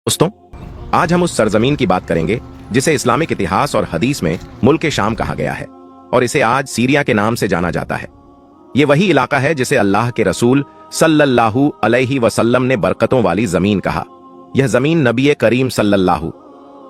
दोस्तों, आज हम उस सरजमीन की बात करेंगे जिसे इस्लामिक इतिहास और हदीस में मुल्क शाम कहा गया है और इसे आज सीरिया के नाम से जाना जाता है। यह वही इलाका है जिसे अल्लाह के रसूल सल्लल्लाहु अलैहि वसल्लम ने बरकतों वाली जमीन कहा। यह जमीन नबी करीम सल्लल्लाहु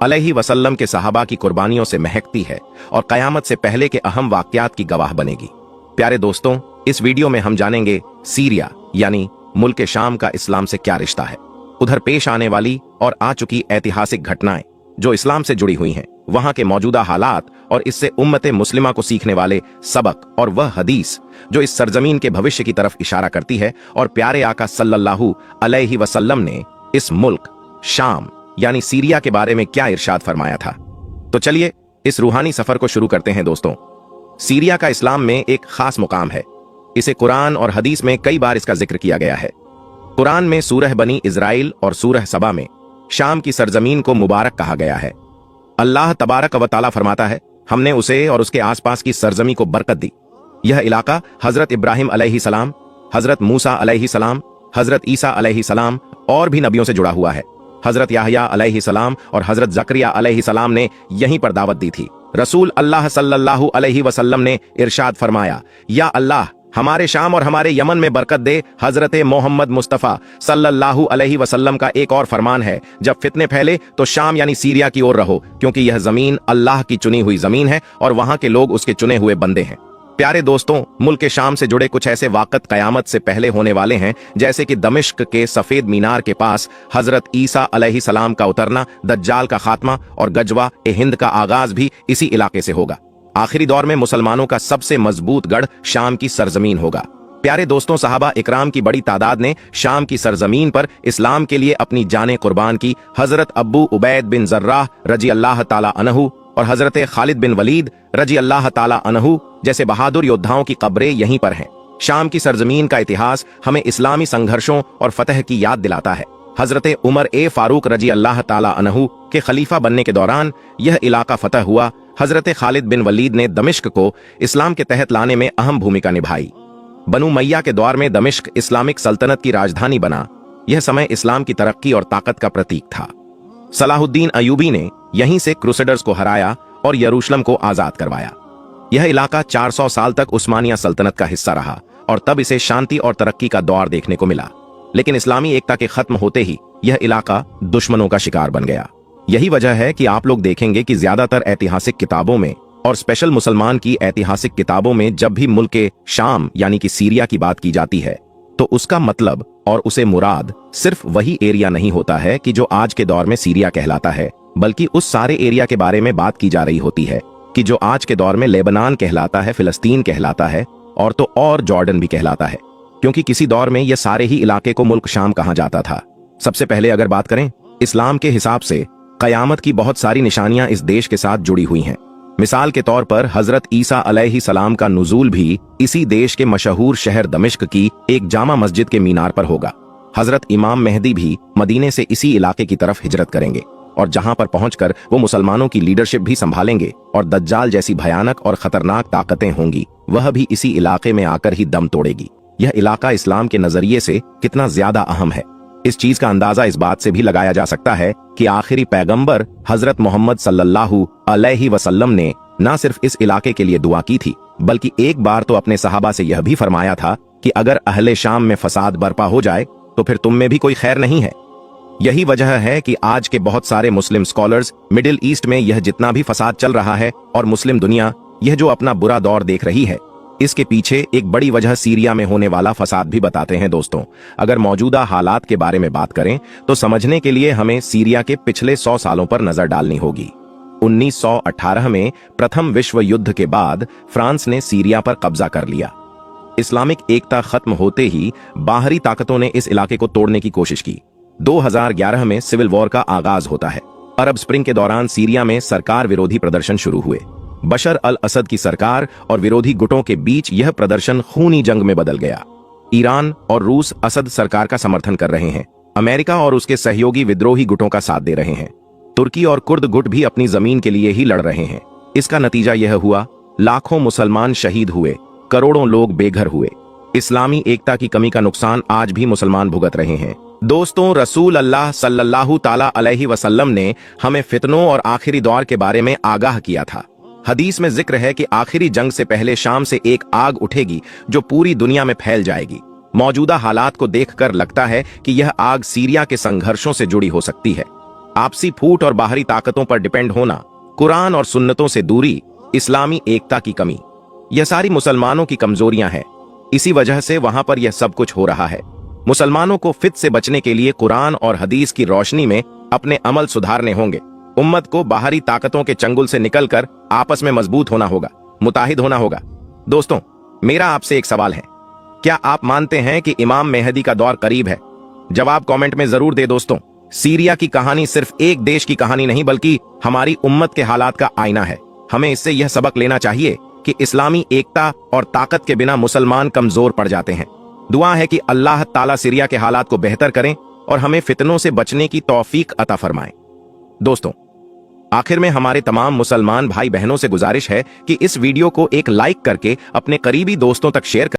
अलैहि वसल्लम के सहाबा की कुर्बानियों से महकती है और कयामत से पहले के अहम वाकयात की गवाह बनेगी। प्यारे दोस्तों, इस वीडियो में हम जानेंगे सीरिया यानी मुल्क शाम का इस्लाम से क्या रिश्ता है, उधर पेश आने वाली और आ चुकी ऐतिहासिक घटनाएं जो इस्लाम से जुड़ी हुई हैं, वहां के मौजूदा हालात और इससे उम्मते मुस्लिमा को सीखने वाले सबक और वह हदीस जो इस सरजमीन के भविष्य की तरफ इशारा करती है और प्यारे आका सल्लल्लाहु अलैहि वसल्लम ने इस मुल्क शाम यानी सीरिया के बारे में क्या इरशाद फरमाया था। तो चलिए इस रूहानी सफर को शुरू करते हैं। दोस्तों, सीरिया का इस्लाम में एक खास मुकाम है। इसे कुरान और हदीस में कई बार इसका जिक्र किया गया है। कुरान में सूरह बनी इज़राइल और सूरह सबा में शाम की सरजमीन को मुबारक कहा गया है। अल्लाह तबारक व तआला फरमाता है, हमने उसे और उसके आसपास की सरजमी को बरकत दी। यह इलाका हजरत इब्राहिम अलैहिस्सलाम, हजरत मूसा अलैहिस्सलाम, हजरत ईसा अलैहिस्सलाम और भी नबियों से जुड़ा हुआ है। हजरत याहया अलैहिस्सलाम और हजरत जकरिया अलैहिस्सलाम ने यहीं पर दावत दी थी। रसूल अल्लाह सल्लल्लाहु अलैहि वसल्लम ने इरशाद फरमाया, या अल्लाह हमारे शाम और हमारे यमन में बरकत दे। हजरत मोहम्मद मुस्तफ़ा सल्लल्लाहु अलैहि वसल्लम का एक और फरमान है, जब फितने फैले तो शाम यानी सीरिया की ओर रहो, क्योंकि यह जमीन अल्लाह की चुनी हुई जमीन है और वहां के लोग उसके चुने हुए बंदे हैं। प्यारे दोस्तों, मुल्क शाम से जुड़े कुछ ऐसे वाक़त कयामत से पहले होने वाले हैं, जैसे कि दमिश्क के सफेद मीनार के पास हजरत ईसा अलैहिस्सलाम का उतरना, दज्जाल का खात्मा और गजवा ए हिंद का आगाज भी इसी इलाके से होगा। आखिरी दौर में मुसलमानों का सबसे मजबूत गढ़ शाम की सरजमीन होगा। प्यारे दोस्तों, सहाबा इकराम की बड़ी तादाद ने शाम की सरजमीन पर इस्लाम के लिए अपनी जानें कुर्बान की। हजरत अब्बू उबैद बिन जर्राह रजी अल्लाह ताला अन्हु और हजरत खालिद बिन वलीद रजी अल्लाह ताला अन्हु जैसे बहादुर योद्धाओं की कब्रें यहीं पर हैं। शाम की सरजमीन का इतिहास हमें इस्लामी संघर्षों और फतह की याद दिलाता है। हजरत उमर ए फारूक रजी अल्लाह ताला अन्हु के खलीफा बनने के दौरान यह इलाका फतह हुआ। हजरत खालिद बिन वलीद ने दमिश्क को इस्लाम के तहत लाने में अहम भूमिका निभाई। बनु मैया के दौर में दमिश्क इस्लामिक सल्तनत की राजधानी बना। यह समय इस्लाम की तरक्की और ताकत का प्रतीक था। सलाहुद्दीन अयूबी ने यहीं से क्रूसेडर्स को हराया और यरूशलेम को आजाद करवाया। यह इलाका 400 साल तक उस्मानिया सल्तनत का हिस्सा रहा और तब इसे शांति और तरक्की का दौर देखने को मिला। लेकिन इस्लामी एकता के खत्म होते ही यह इलाका दुश्मनों का शिकार बन गया। यही वजह है कि आप लोग देखेंगे कि ज्यादातर ऐतिहासिक किताबों में और स्पेशल मुसलमान की ऐतिहासिक किताबों में जब भी मुल्क शाम यानी कि सीरिया की बात की जाती है तो उसका मतलब और उसे मुराद सिर्फ वही एरिया नहीं होता है कि जो आज के दौर में सीरिया कहलाता है, बल्कि उस सारे एरिया के बारे में बात की जा रही होती है कि जो आज के दौर में लेबनान कहलाता है, फिलिस्तीन कहलाता है और तो और जॉर्डन भी कहलाता है, क्योंकि किसी दौर में यह सारे ही इलाके को मुल्क शाम कहा जाता था। सबसे पहले अगर बात करें, इस्लाम के हिसाब से कयामत की बहुत सारी निशानियां इस देश के साथ जुड़ी हुई हैं। मिसाल के तौर पर हजरत ईसा अलैहिस्सलाम का नुज़ूल भी इसी देश के मशहूर शहर दमिश्क की एक जामा मस्जिद के मीनार पर होगा। हजरत इमाम मेहदी भी मदीने से इसी इलाके की तरफ हिजरत करेंगे और जहां पर पहुंचकर वो मुसलमानों की लीडरशिप भी संभालेंगे और दज्जाल जैसी भयानक और खतरनाक ताकतें होंगी, वह भी इसी इलाके में आकर ही दम तोड़ेगी। यह इलाका इस्लाम के नजरिए से कितना ज्यादा अहम है, इस चीज का अंदाजा इस बात से भी लगाया जा सकता है कि आखिरी पैगंबर हजरत मोहम्मद सल्लल्लाहु अलैहि वसल्लम ने न सिर्फ इस इलाके के लिए दुआ की थी, बल्कि एक बार तो अपने सहाबा से यह भी फरमाया था कि अगर अहले शाम में फसाद बर्पा हो जाए तो फिर तुम में भी कोई खैर नहीं है। यही वजह है कि आज के बहुत सारे मुस्लिम स्कॉलर्स मिडिल ईस्ट में यह जितना भी फसाद चल रहा है और मुस्लिम दुनिया यह जो अपना बुरा दौर देख रही है, इसके पीछे एक बड़ी वजह सीरिया में होने वाला फसाद भी बताते हैं। दोस्तों, अगर मौजूदा हालात के बारे में बात करें तो समझने के लिए हमें सीरिया के पिछले 100 सालों पर नजर डालनी होगी। 1918 में प्रथम विश्व युद्ध के बाद फ्रांस ने सीरिया पर कब्जा कर लिया। इस्लामिक एकता खत्म होते ही बाहरी ताकतों ने इस इलाके को तोड़ने की कोशिश की। 2011 में सिविल वॉर का आगाज होता है। अरब स्प्रिंग के दौरान सीरिया में सरकार विरोधी प्रदर्शन शुरू हुए। बशर अल असद की सरकार और विरोधी गुटों के बीच यह प्रदर्शन खूनी जंग में बदल गया। ईरान और रूस असद सरकार का समर्थन कर रहे हैं। अमेरिका और उसके सहयोगी विद्रोही गुटों का साथ दे रहे हैं। तुर्की और कुर्द गुट भी अपनी जमीन के लिए ही लड़ रहे हैं। इसका नतीजा यह हुआ, लाखों मुसलमान शहीद हुए, करोड़ों लोग बेघर हुए। इस्लामी एकता की कमी का नुकसान आज भी मुसलमान भुगत रहे हैं। दोस्तों, रसूल अल्लाह सल्लल्लाहु ताला अलैहि वसल्लम ने हमें फितनों और आखिरी दौर के बारे में आगाह किया था। हदीस में जिक्र है कि आखिरी जंग से पहले शाम से एक आग उठेगी जो पूरी दुनिया में फैल जाएगी। मौजूदा हालात को देखकर लगता है कि यह आग सीरिया के संघर्षों से जुड़ी हो सकती है। आपसी फूट और बाहरी ताकतों पर डिपेंड होना, कुरान और सुन्नतों से दूरी, इस्लामी एकता की कमी, यह सारी मुसलमानों की कमजोरियां हैं। इसी वजह से वहां पर यह सब कुछ हो रहा है। मुसलमानों को फित से बचने के लिए कुरान और हदीस की रोशनी में अपने अमल सुधारने होंगे। उम्मत को बाहरी ताकतों के चंगुल से निकलकर आपस में मजबूत होना होगा, मुताहिद होना होगा। दोस्तों, मेरा आपसे एक सवाल है, क्या आप मानते हैं कि इमाम मेहदी का दौर करीब है? जवाब कमेंट में जरूर दे दोस्तों। सीरिया की कहानी सिर्फ एक देश की कहानी नहीं बल्कि हमारी उम्मत के हालात का आईना है। हमें इससे यह सबक लेना चाहिए कि इस्लामी एकता और ताकत के बिना मुसलमान कमजोर पड़ जाते हैं। दुआ है कि अल्लाह ताला सीरिया के हालात को बेहतर करें और हमें फितनों से बचने की तौफीक अता फरमाएं। दोस्तों, आखिर में हमारे तमाम मुसलमान भाई बहनों से गुजारिश है कि इस वीडियो को एक लाइक करके अपने करीबी दोस्तों तक शेयर करें।